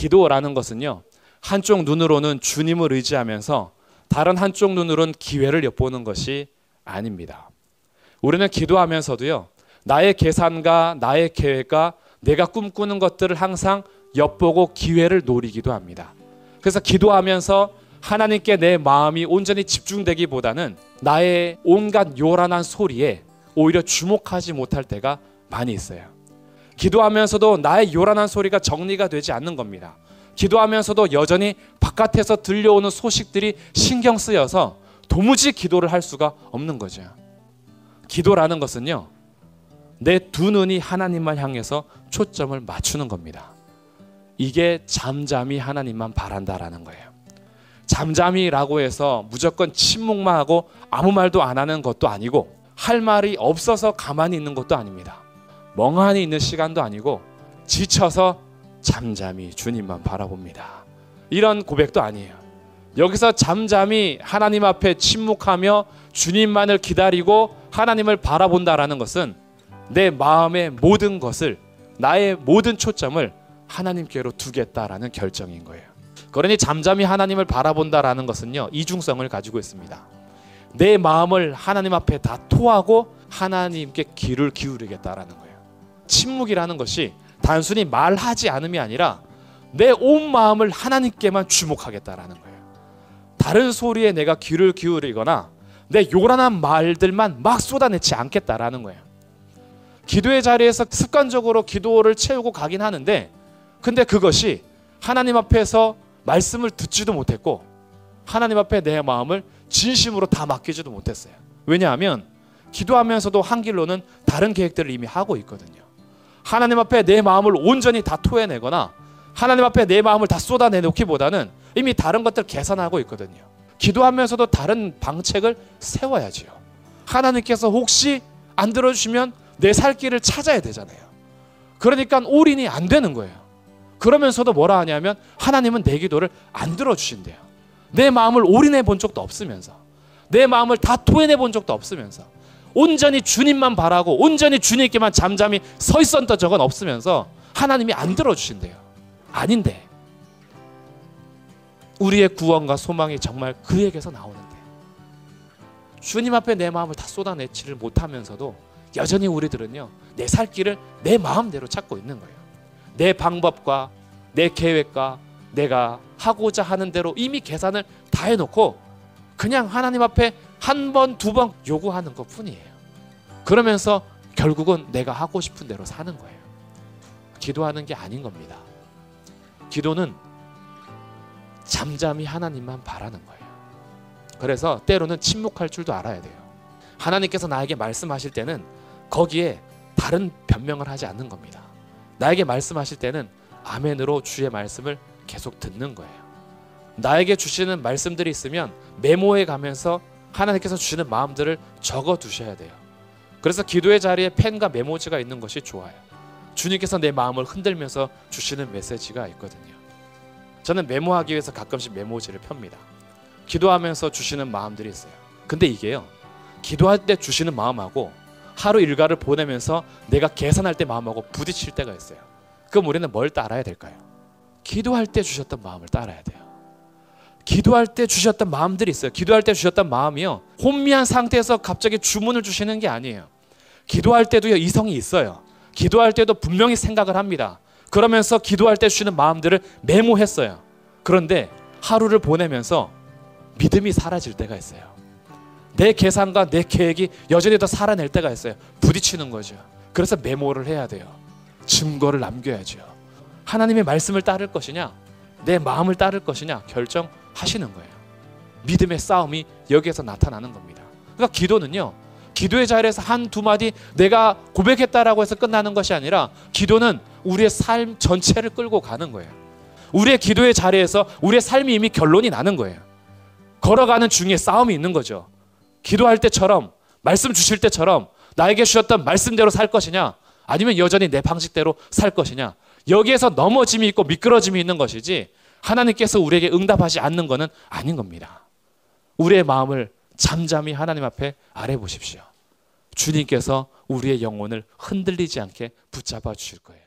기도라는 것은요, 한쪽 눈으로는 주님을 의지하면서 다른 한쪽 눈으로는 기회를 엿보는 것이 아닙니다. 우리는 기도하면서도요, 나의 계산과 나의 계획과 내가 꿈꾸는 것들을 항상 엿보고 기회를 노리기도 합니다. 그래서 기도하면서 하나님께 내 마음이 온전히 집중되기보다는 나의 온갖 요란한 소리에 오히려 주목하지 못할 때가 많이 있어요. 기도하면서도 나의 요란한 소리가 정리가 되지 않는 겁니다. 기도하면서도 여전히 바깥에서 들려오는 소식들이 신경 쓰여서 도무지 기도를 할 수가 없는 거죠. 기도라는 것은요, 내 두 눈이 하나님만 향해서 초점을 맞추는 겁니다. 이게 잠잠히 하나님만 바란다라는 거예요. 잠잠히라고 해서 무조건 침묵만 하고 아무 말도 안 하는 것도 아니고, 할 말이 없어서 가만히 있는 것도 아닙니다. 멍하니 있는 시간도 아니고, 지쳐서 잠잠히 주님만 바라봅니다. 이런 고백도 아니에요. 여기서 잠잠히 하나님 앞에 침묵하며 주님만을 기다리고 하나님을 바라본다라는 것은 내 마음의 모든 것을, 나의 모든 초점을 하나님께로 두겠다라는 결정인 거예요. 그러니 잠잠히 하나님을 바라본다라는 것은요, 이중성을 가지고 있습니다. 내 마음을 하나님 앞에 다 토하고 하나님께 귀를 기울이겠다라는 거예요. 침묵이라는 것이 단순히 말하지 않음이 아니라 내 온 마음을 하나님께만 주목하겠다라는 거예요. 다른 소리에 내가 귀를 기울이거나 내 요란한 말들만 막 쏟아내지 않겠다라는 거예요. 기도의 자리에서 습관적으로 기도를 채우고 가긴 하는데, 근데 그것이 하나님 앞에서 말씀을 듣지도 못했고 하나님 앞에 내 마음을 진심으로 다 맡기지도 못했어요. 왜냐하면 기도하면서도 한 길로는 다른 계획들을 이미 하고 있거든요. 하나님 앞에 내 마음을 온전히 다 토해내거나 하나님 앞에 내 마음을 다 쏟아내놓기보다는 이미 다른 것들 계산하고 있거든요. 기도하면서도 다른 방책을 세워야지요. 하나님께서 혹시 안 들어주시면 내 살 길을 찾아야 되잖아요. 그러니까 올인이 안 되는 거예요. 그러면서도 뭐라 하냐면 하나님은 내 기도를 안 들어주신대요. 내 마음을 올인해 본 적도 없으면서, 내 마음을 다 토해내 본 적도 없으면서, 온전히 주님만 바라고 온전히 주님께만 잠잠히 서 있었던 적은 없으면서 하나님이 안 들어주신대요. 아닌데, 우리의 구원과 소망이 정말 그에게서 나오는데 주님 앞에 내 마음을 다 쏟아내지를 못하면서도 여전히 우리들은요, 내 살 길을 내 마음대로 찾고 있는 거예요. 내 방법과 내 계획과 내가 하고자 하는 대로 이미 계산을 다 해놓고 그냥 하나님 앞에 한 번, 두 번 요구하는 것 뿐이에요. 그러면서 결국은 내가 하고 싶은 대로 사는 거예요. 기도하는 게 아닌 겁니다. 기도는 잠잠히 하나님만 바라는 거예요. 그래서 때로는 침묵할 줄도 알아야 돼요. 하나님께서 나에게 말씀하실 때는 거기에 다른 변명을 하지 않는 겁니다. 나에게 말씀하실 때는 아멘으로 주의 말씀을 계속 듣는 거예요. 나에게 주시는 말씀들이 있으면 메모해 가면서 하나님께서 주시는 마음들을 적어 두셔야 돼요. 그래서 기도의 자리에 펜과 메모지가 있는 것이 좋아요. 주님께서 내 마음을 흔들면서 주시는 메시지가 있거든요. 저는 메모하기 위해서 가끔씩 메모지를 펴니다. 기도하면서 주시는 마음들이 있어요. 근데 이게요, 기도할 때 주시는 마음하고 하루 일과를 보내면서 내가 계산할 때 마음하고 부딪힐 때가 있어요. 그럼 우리는 뭘 따라야 될까요? 기도할 때 주셨던 마음을 따라야 돼요. 기도할 때 주셨던 마음들이 있어요. 기도할 때 주셨던 마음이요, 혼미한 상태에서 갑자기 주문을 주시는 게 아니에요. 기도할 때도요, 이성이 있어요. 기도할 때도 분명히 생각을 합니다. 그러면서 기도할 때 주시는 마음들을 메모했어요. 그런데 하루를 보내면서 믿음이 사라질 때가 있어요. 내 계산과 내 계획이 여전히 더 살아낼 때가 있어요. 부딪히는 거죠. 그래서 메모를 해야 돼요. 증거를 남겨야죠. 하나님의 말씀을 따를 것이냐, 내 마음을 따를 것이냐 결정하시는 거예요. 믿음의 싸움이 여기에서 나타나는 겁니다. 그러니까 기도는요, 기도의 자리에서 한 두 마디 내가 고백했다라고 해서 끝나는 것이 아니라 기도는 우리의 삶 전체를 끌고 가는 거예요. 우리의 기도의 자리에서 우리의 삶이 이미 결론이 나는 거예요. 걸어가는 중에 싸움이 있는 거죠. 기도할 때처럼, 말씀 주실 때처럼 나에게 주셨던 말씀대로 살 것이냐, 아니면 여전히 내 방식대로 살 것이냐, 여기에서 넘어짐이 있고 미끄러짐이 있는 것이지 하나님께서 우리에게 응답하지 않는 것은 아닌 겁니다. 우리의 마음을 잠잠히 하나님 앞에 아뢰 보십시오. 주님께서 우리의 영혼을 흔들리지 않게 붙잡아 주실 거예요.